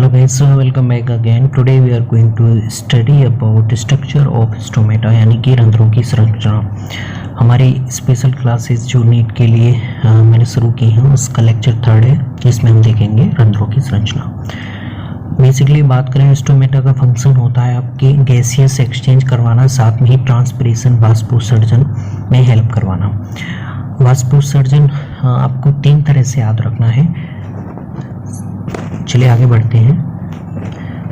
Hello guys, so welcome back again. Today we are going to study about structure of stomata यानी कि रंध्रों की संरचना। हमारी special classes जो नीट के लिए मैंने शुरू की हैं उसका लेक्चर 3 है जिसमें हम देखेंगे रंध्रों की संरचना। बेसिकली बात करें स्टोमेटा का फंक्शन होता है आपकी गैसियस एक्सचेंज करवाना, साथ में ही ट्रांसपिरेशन वाष्पोत्सर्जन में हेल्प करवाना। वाष्पोत्सर्जन आपको 3 तरह से याद रखना है। चलिए आगे बढ़ते हैं।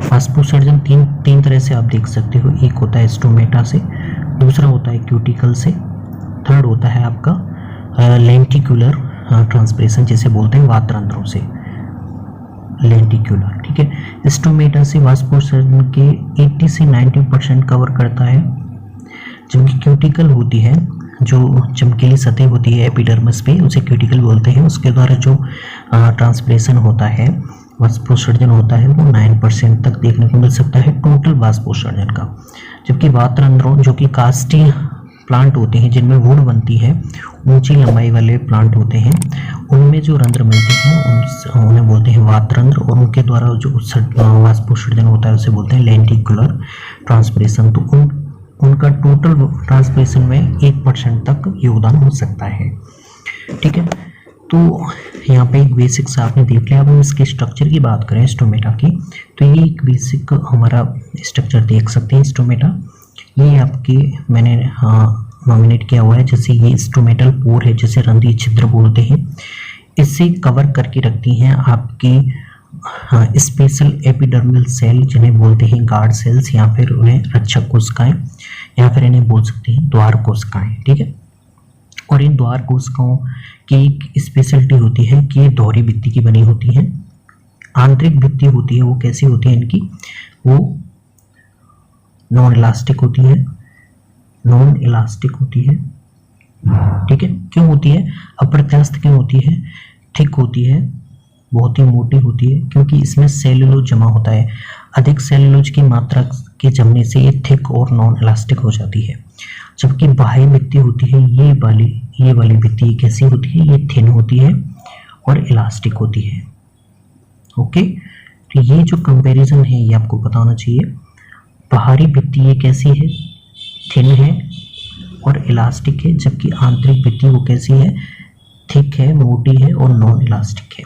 वाष्पोत्सर्जन तीन तरह से आप देख सकते हो। एक होता है स्टोमेटा से, दूसरा होता है क्यूटिकल से, थर्ड होता है आपका लेंटिक्युलर ट्रांसपिरेशन जिसे बोलते हैं वातरंध्रों से, लेंटिक्युलर। ठीक है, स्टोमेटा से वाष्पोत्सर्जन के 80 से 90% कवर करता है, जबकि क्यूटिकल होती है जो चमकीली सतह होती है एपिडर्मिस पे, उसे क्यूटिकल बोलते हैं। उसके द्वारा जो ट्रांसपिरेशन होता है, वाष्पोत्सर्जन होता है, वो 9% तक देखने को मिल सकता है टोटल वाष्पोत्सर्जन का। जबकि वातरंध्रों जो कि कास्टीय प्लांट होते हैं जिनमें वुड बनती है, ऊंची लंबाई वाले प्लांट होते हैं, उनमें जो रंध्र मिलते हैं उन्हें बोलते हैं वातरंध्र, और उनके द्वारा जो वाष्पोत्सर्जन होता है उसे बोलते हैं लेंटिकुलर ट्रांसपिरेशन। तो उनका टोटल ट्रांसपिरेशन में 1% तक योगदान हो सकता है। ठीक है, तो यहाँ पे एक बेसिक सा आपने देख लिया। अब हम इसके स्ट्रक्चर की बात करें स्टोमेटा की, तो ये एक बेसिक हमारा स्ट्रक्चर देख सकते हैं। स्टोमेटा ये आपके मैंने नॉमिनेट किया हुआ है, जैसे ये स्टोमेटल पोर है जिसे रंध्रीय छिद्र बोलते हैं। इससे कवर करके रखती हैं आपकी स्पेशल एपिडर्मल सेल जिन्हें बोलते हैं गार्ड सेल्स, या फिर उन्हें रक्षक कोशिकाएं, या फिर इन्हें बोल सकते हैं द्वार कोशिकाएं। ठीक है, और इन द्वार कोशिकाओं की एक स्पेशलिटी होती है कि ये दोहरी भित्ति की बनी होती है। आंतरिक भित्ति होती है वो कैसी होती है इनकी, वो नॉन इलास्टिक होती है, नॉन इलास्टिक होती है। ठीक है, क्यों होती है? अप्रत्यास्थ क्यों होती है? थिक होती है, बहुत ही मोटी होती है, क्योंकि इसमें सेलुलोज जमा होता है। अधिक सेलुलोज की मात्रा के जमने से ये थिक और नॉन इलास्टिक हो जाती है। जबकि बाह्य भित्ति होती है ये वाली भित्ति कैसी होती है? ये थिन होती है और इलास्टिक होती है। ओके, तो ये जो कंपैरिजन है ये आपको पता होना चाहिए। बाहरी भित्ति ये कैसी है? थिन है और इलास्टिक है, जबकि आंतरिक भित्ति वो कैसी है? थिक है, मोटी है और नॉन इलास्टिक है,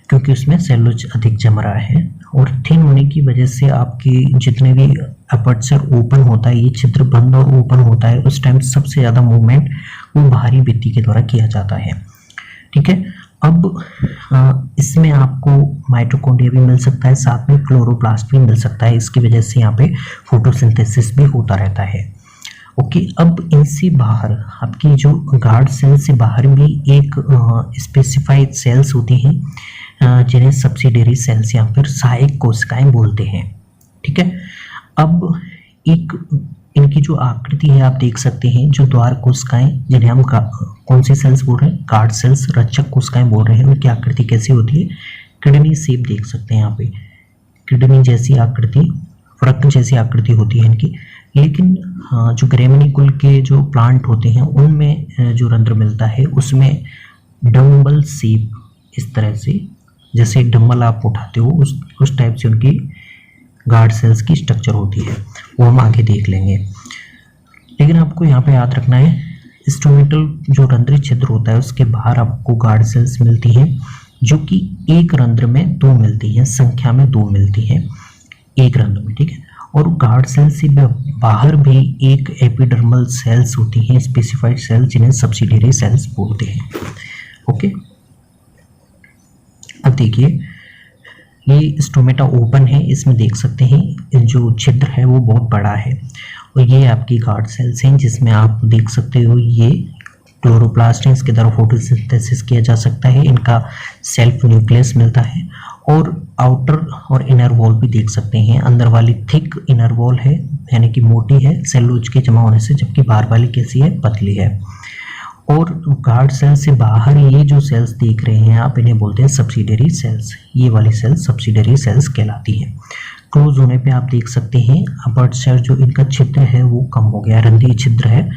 क्योंकि उसमें सेलुलोज अधिक जम रहा है। और थिन होने की वजह से आपकी जितने भी अपर्चर ओपन होता है, ये छिद्र बंद और ओपन होता है, उस टाइम सबसे ज़्यादा मूवमेंट वो बाहरी भित्ति के द्वारा किया जाता है। ठीक है, अब इसमें आपको माइटोकॉन्ड्रिया भी मिल सकता है, साथ में क्लोरोप्लास्ट भी मिल सकता है। इसकी वजह से यहाँ पे फोटोसिंथेसिस भी होता रहता है। ओके, अब इनसे बाहर आपकी जो गार्ड सेल से बाहर भी एक स्पेसिफाइड सेल्स होती हैं जिन्हें सब्सिडरी सेल्स या फिर सहायक कोशिकाएं बोलते हैं। ठीक है, अब एक इनकी जो आकृति है आप देख सकते हैं, जो द्वार कोशिकाएं जिन्हें हम कौन सी सेल्स बोल रहे हैं? गार्ड सेल्स, रक्षक कोशिकाएं बोल रहे हैं। उनकी आकृति कैसी होती है? किडनी शेप देख सकते हैं यहाँ पे, किडनी जैसी आकृति, वृक्क जैसी आकृति होती है इनकी। लेकिन जो ग्रेमिनी कुल के जो प्लांट होते हैं उनमें जो रंध्र मिलता है उसमें डम्बल शेप, इस तरह से जैसे डम्बल आप उठाते हो उस टाइप से उनकी गार्ड सेल्स की स्ट्रक्चर होती है, वो हम आगे देख लेंगे। लेकिन आपको यहाँ पे याद रखना है, स्टोमेटल जो रंध्रीय छिद्र होता है उसके बाहर आपको गार्ड सेल्स मिलती हैं, जो कि एक रंध्र में 2 मिलती हैं, संख्या में 2 मिलती हैं एक रंध्र में। ठीक है, और गार्ड सेल से बाहर भी एक एपिडर्मल सेल्स होती हैं, स्पेसिफाइड सेल्स जिन्हें सब्सिडरी सेल्स बोलते हैं। ओके, अब देखिए ये स्टोमेटा ओपन है, इसमें देख सकते हैं जो छिद्र है वो बहुत बड़ा है, और ये आपकी गार्ड सेल्स हैं जिसमें आप देख सकते हो ये क्लोरोप्लास्ट है, इसके द्वारा फोटोसिंथेसिस किया जा सकता है। इनका सेल्फ न्यूक्लियस मिलता है, और आउटर और इनर वॉल भी देख सकते हैं। अंदर वाली थिक इनर वॉल है, यानी कि मोटी है सेलुलोज के जमा होने से, जबकि बाहर वाली कैसी है? पतली है। और गार्ड सेल से बाहर ये जो सेल्स देख रहे हैं आप, इन्हें बोलते हैं सब्सिडरी सेल्स। ये वाली सेल्स सब्सिडरी सेल्स कहलाती हैं। क्लोज होने पे आप देख सकते हैं अपर्चर जो इनका छिद्र है वो कम हो गया, रंध्रीय छिद्र है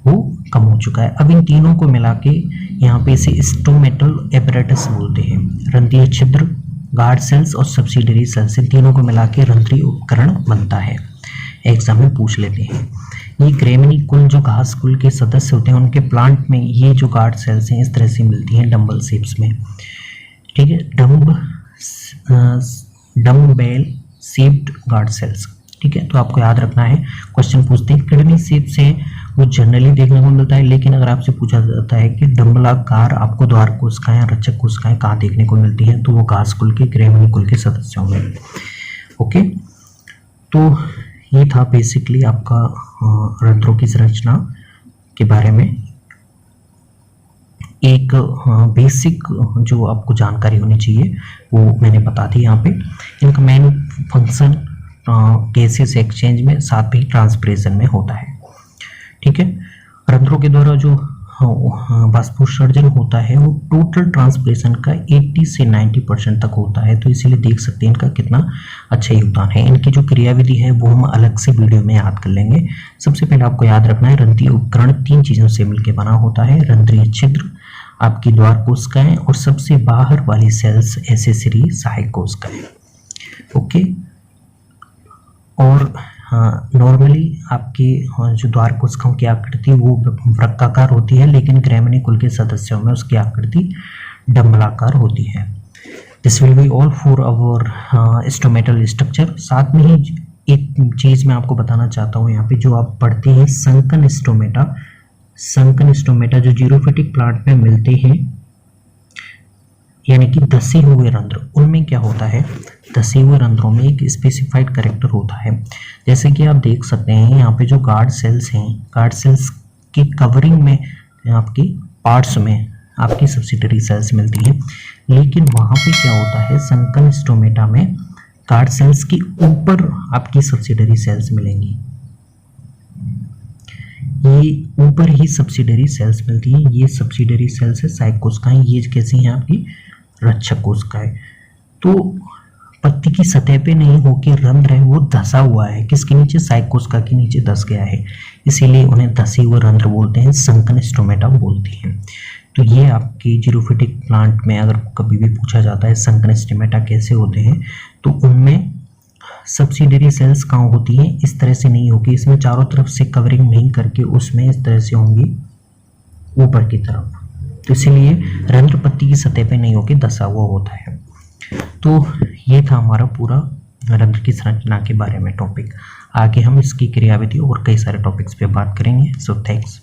वो कम हो चुका है। अब इन तीनों को मिला के यहाँ पे इसे स्टोमेटल एपरेटस बोलते हैं। रंध्रीय छिद्र, गार्ड सेल्स और सब्सिडरी सेल्स, इन तीनों को मिला के रंध्रीय उपकरण बनता है। एग्जाम में पूछ लेते हैं। ये ग्रेमिनी कुल जो घास कुल के सदस्य होते हैं उनके प्लांट में ये जो गार्ड सेल्स हैं इस तरह से मिलती हैं डम्बल शेप्स में, ठीक है, डम्बेल शेप्ड गार्ड सेल्स, ठीक है। तो आपको याद रखना है, क्वेश्चन पूछते हैं किडनी शेप से वो जनरली देखने को मिलता है, लेकिन अगर आपसे पूछा जाता है कि डम्बलाकार आपको द्वार कोशिकाएं, रक्षक कोशिकाएं कहाँ देखने को मिलती हैं, तो वो घास कुल के ग्रेमिनी कुल के सदस्यों में। ओके, तो ये था बेसिकली आपका रंध्रों की संरचना के बारे में एक बेसिक जो आपको जानकारी होनी चाहिए वो मैंने बता दी यहाँ पे। इनका मेन फंक्शन गैसेस एक्सचेंज में साथ ही ट्रांसपिरेशन में होता है, ठीक है। रंध्रों के द्वारा जो वाष्पोत्सर्जन होता है वो टोटल ट्रांसपिरेशन का 80 से 90% तक होता है, तो इसीलिए देख सकते हैं इनका कितना अच्छा योगदान है। इनकी जो क्रियाविधि है वो हम अलग से वीडियो में याद कर लेंगे। सबसे पहले आपको याद रखना है रंध्रीय उपकरण 3 चीज़ों से मिलकर बना होता है, रंध्रीय छिद्र, आपकी द्वार कोशिकाएं और सबसे बाहर वाली सेल्स एसेसरी सहायक कोशिकाएं। ओके, और नॉर्मली आपकी जो द्वार कोशिकाओं की आकृति वो वृत्ताकार होती है, लेकिन ग्रेमिनी कुल के सदस्यों में उसकी आकृति डम्बलाकार होती है। This will be all for our stomatal structure. साथ में ही एक चीज़ मैं आपको बताना चाहता हूँ यहाँ पे, जो आप पढ़ते हैं संकन स्टोमेटा, संकन स्टोमेटा जो जीरोफिटिक प्लांट में मिलते हैं, यानी कि धसे हुए रंध्र, उनमें क्या होता है, धसे हुए रंध्रों में एक स्पेसिफाइड कैरेक्टर होता है। जैसे कि आप देख सकते हैं यहाँ पे जो गार्ड सेल्स हैं, गार्ड सेल्स की कवरिंग में आपके पार्ट्स में आपकी सब्सिडरी सेल्स मिलती हैं, लेकिन वहाँ पे क्या होता है, संकन स्टोमेटा में गार्ड सेल्स के ऊपर आपकी सब्सिडरी सेल्स मिलेंगी, ये ऊपर ही सब्सिडरी सेल्स मिलती हैं। ये सब्सिडरी सेल्स है सहायक कोशिकाएं, ये कैसी हैं आपकी रक्षक कोशिकाएं। तो पत्ती की सतह पे नहीं होकर रंध्र है वो धसा हुआ है, किसके नीचे, सहायक कोशिका के नीचे धस गया है, इसीलिए उन्हें धसे हुए रंध्र बोलते हैं, संकन स्टोमेटा बोलते हैं। तो ये आपकी जीरोफिटिक प्लांट में अगर कभी भी पूछा जाता है संकन स्टोमेटा कैसे होते हैं, तो उनमें सब्सिडरी सेल्स कहाँ होती हैं, इस तरह से नहीं होगी, इसमें चारों तरफ से कवरिंग नहीं करके उसमें इस तरह से होंगी ऊपर की तरफ, तो इसीलिए रंध्र पत्ती की सतह पे नहीं होकर धसा हुआ होता है। तो ये था हमारा पूरा रंध्र की संरचना के बारे में टॉपिक। आगे हम इसकी क्रियाविधि और कई सारे टॉपिक्स पे बात करेंगे। So thanks.